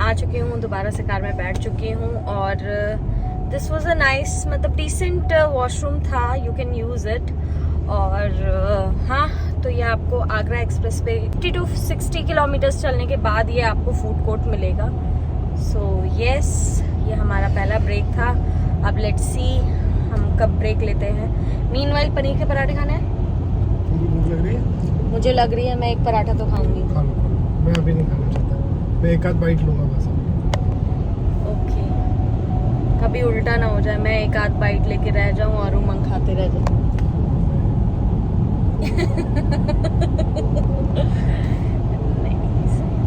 आ चुकी हूँ, दोबारा से कार में बैठ चुकी हूँ और दिस वाज अ नाइस, मतलब डिसेंट वॉशरूम था, यू कैन यूज़ इट। और हाँ, तो ये आपको आगरा एक्सप्रेस पे 50 to 60 किलोमीटर्स चलने के बाद ये आपको फूड कोर्ट मिलेगा। सो यस, ये हमारा पहला ब्रेक था। अब लेट्स सी हम कब ब्रेक लेते हैं। मीनवाइल पनीर के पराठे खाने हैं। भूख लग रही है? मुझे लग रही है, मैं एक पराठा तो खाऊंगी। खा लो, खा लो। मैं अभी नहीं खाना चाहता, मैं एक आध बाइट लूंगा बस। ओके, कभी उल्टा ना हो जाए, मैं एक आध बाइट लेके रह जाऊं और उमंग खाते रह जाए।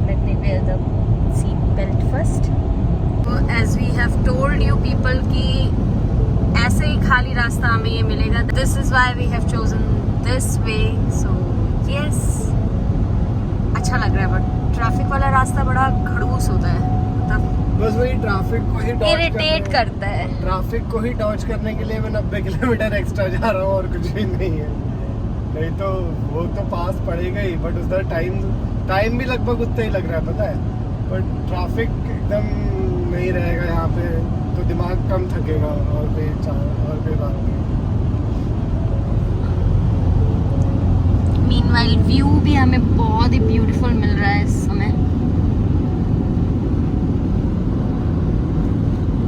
Let me wear the seat belt first. So as we have told you people कि ऐसे ही खाली रास्ता हमें ये मिलेगा। This is why we have chosen this way. So yes, अच्छा लग रहा है, बट ट्रैफिक वाला रास्ता बड़ा खड़ूस होता है, मतलब बस वही ट्रैफिक को ही इरिटेट करता है। ट्रैफिक को ही डॉज करने के लिए मैं 90 किलोमीटर एक्स्ट्रा जा रहा हूँ और कुछ भी नहीं है। नहीं तो वो तो पास पड़ेगा ही, बट उसका टाइम भी लगभग उतना ही लग रहा है, पता है। बट ट्रैफिक एकदम नहीं रहेगा यहाँ पे तो दिमाग कम थकेगा, और कोई बात नहीं। मीनवाइल व्यू भी हमें बहुत ही ब्यूटीफुल मिल रहा है इस समय।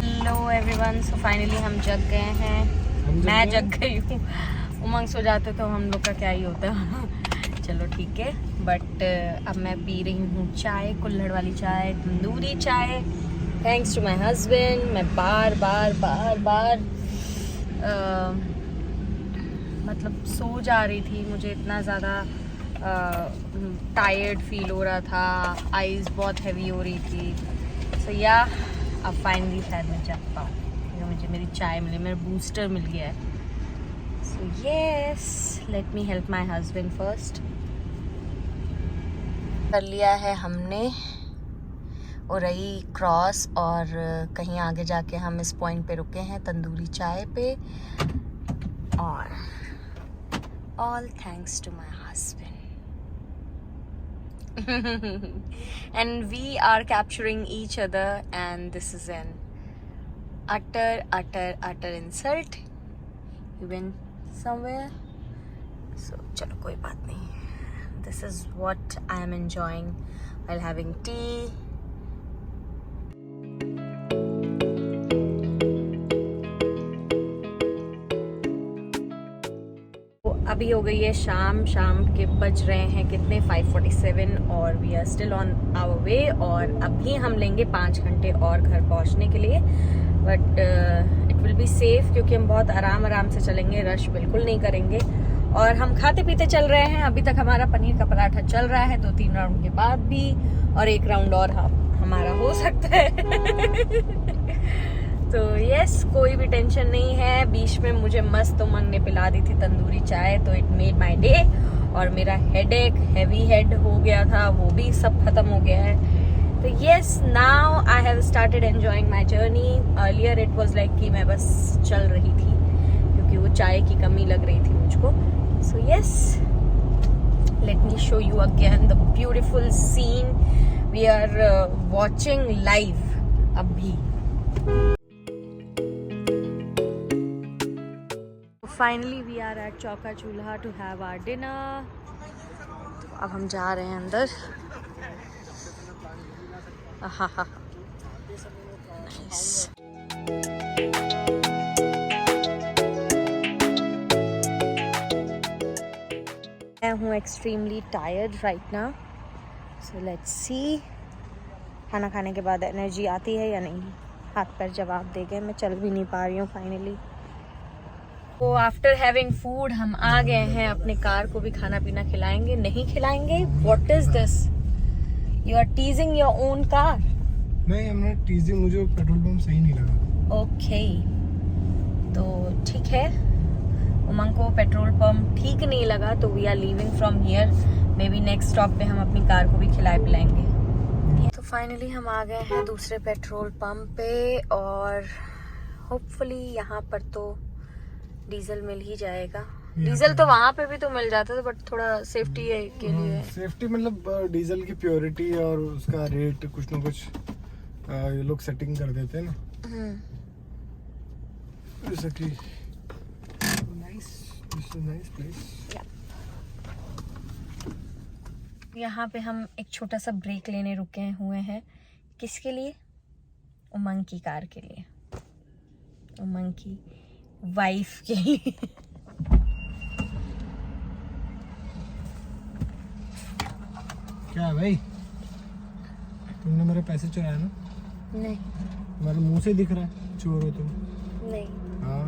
हेलो एवरीवन, सो फाइनली हम जग गए हैं। मैं जग गई हूँ, उमंग सो जाते तो हम लोग का क्या ही होता। चलो ठीक है, बट अब मैं पी रही हूँ चाय, कुल्हड़ वाली चाय, तंदूरी चाय, थैंक्स टू माय हस्बैंड। मैं बार बार मतलब सो जा रही थी, मुझे इतना ज़्यादा टायर्ड फील हो रहा था, आईज बहुत हैवी हो रही थी। सो या अब फाइनली शायद मैं जा पाऊँ, मुझे मेरी चाय मिली, मेरा बूस्टर मिल गया है। सो yes, let me help my husband first. कर लिया है हमने औरई क्रॉस, और कहीं आगे जाके हम इस पॉइंट पे रुके हैं तंदूरी चाय पे, और all thanks to my husband. And we are capturing each other, and this is an utter insult. You went somewhere, so chalo koi baat nahi. This is what I am enjoying while having tea. अभी हो गई है शाम के बज रहे हैं कितने, 5:47, और we are still on our way. और अभी हम लेंगे 5 घंटे और घर पहुंचने के लिए, but it will be safe, क्योंकि हम बहुत आराम से चलेंगे, रश बिल्कुल नहीं करेंगे। और हम खाते पीते चल रहे हैं। अभी तक हमारा पनीर का पराठा चल रहा है, 2-3 राउंड के बाद भी, और 1 राउंड और हमारा हो सकता है। तो यस, कोई भी टेंशन नहीं है। बीच में मुझे मस्त उमंग ने पिला दी थी तंदूरी चाय, तो इट मेड माय डे। और मेरा हेडेक, हैवी हेड हो गया था, वो भी सब खत्म हो गया है। तो yes, now I have started enjoying my journey. Earlier it was like कि मैं बस चल रही थी, क्योंकि वो चाय की कमी लग रही थी मुझको। So yes, let me show you again the beautiful scene we are watching live अभी। Finally we are at चौका चूल्हा to have our dinner. तो अब हम जा रहे हैं अंदर। Nice. मैं हूँ extremely tired right now. So let's see. खाना खाने के बाद एनर्जी आती है या नहीं। हाथ पैर जवाब दे गए, मैं चल भी नहीं पा रही हूँ फाइनली। तो आफ्टर हैविंग फूड हम आ गए हैं, अपने कार को भी खाना पीना खिलाएंगे, नहीं खिलाएंगे? What is this, you are teasing your own car? नहीं, आई एम नॉट टीजिंग, मुझे पेट्रोल पंप सही नहीं लगा। ओके, तो ठीक है, उमंग को पेट्रोल पंप ठीक नहीं लगा, तो we are leaving from here. Maybe next stop पे हम अपनी कार को भी खिलाए पिलाएंगे। तो फाइनली हम आ गए हैं दूसरे पेट्रोल पंप पे, और होपफुली यहाँ पर तो डीजल मिल ही जाएगा। डीजल तो वहाँ पे भी तो मिल जाता था, बट थोड़ा सेफ्टी के लिए। सेफ्टी मतलब डीजल की प्योरिटी और उसका रेट कुछ ना कुछ ये लोग सेटिंग कर देते हैं ना, जैसा कि नाइस प्लेस। यहाँ पे हम एक छोटा सा ब्रेक लेने रुके हुए हैं। किसके लिए? उमंग की कार के लिए, उमंग की वाइफ के लिए। क्या है भाई, तुमने मेरे पैसे चुराए ना? नहीं मेरे मुंह से दिख रहा है चोर हो तुम। नहीं, हाँ,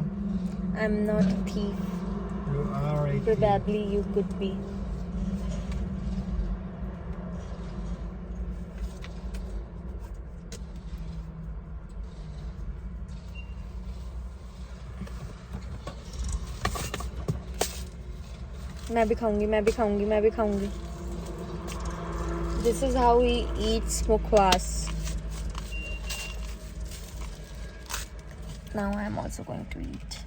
I am not a thief, you are a thief. probably you could be. मैं भी खाऊंगी, मैं भी खाऊंगी, मैं भी खाऊंगी। This is how he eats mukhwas. Now I am also going to eat.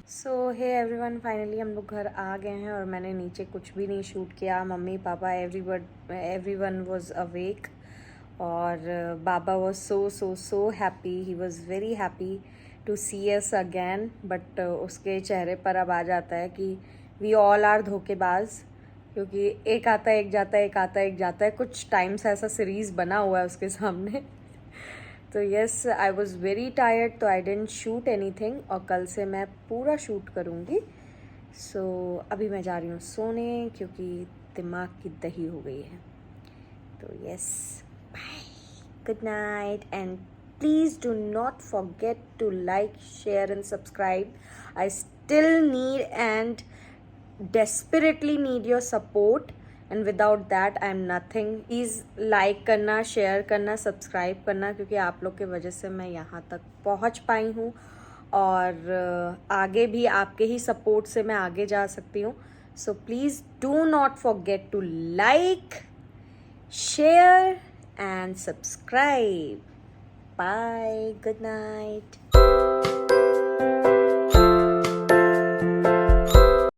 So hey everyone, finally हम लोग घर आ गए हैं और मैंने नीचे कुछ भी नहीं शूट किया। Mummy papa everyone was awake और बाबा was so happy. He was very happy to see us again. But उसके चेहरे पर अब आ जाता है कि we all are धोखेबाज, क्योंकि एक आता है एक जाता है, एक आता है एक जाता है। कुछ टाइम से ऐसा सीरीज़ बना हुआ है उसके सामने। तो yes, I was very tired, तो आई डेंट शूट एनीथिंग और कल से मैं पूरा शूट करूँगी। सो अभी मैं जा रही हूँ सोने, क्योंकि दिमाग की दही हो गई है। तो yes, bye, good night, and please do not forget to like, share and subscribe. I still need and desperately need your support, and without that I am nothing. Please like करना, share करना, subscribe करना, क्योंकि आप लोग के वजह से मैं यहाँ तक पहुँच पाई हूँ और आगे भी आपके ही सपोर्ट से मैं आगे जा सकती हूँ. So please do not forget to like, share and subscribe. Bye, good night.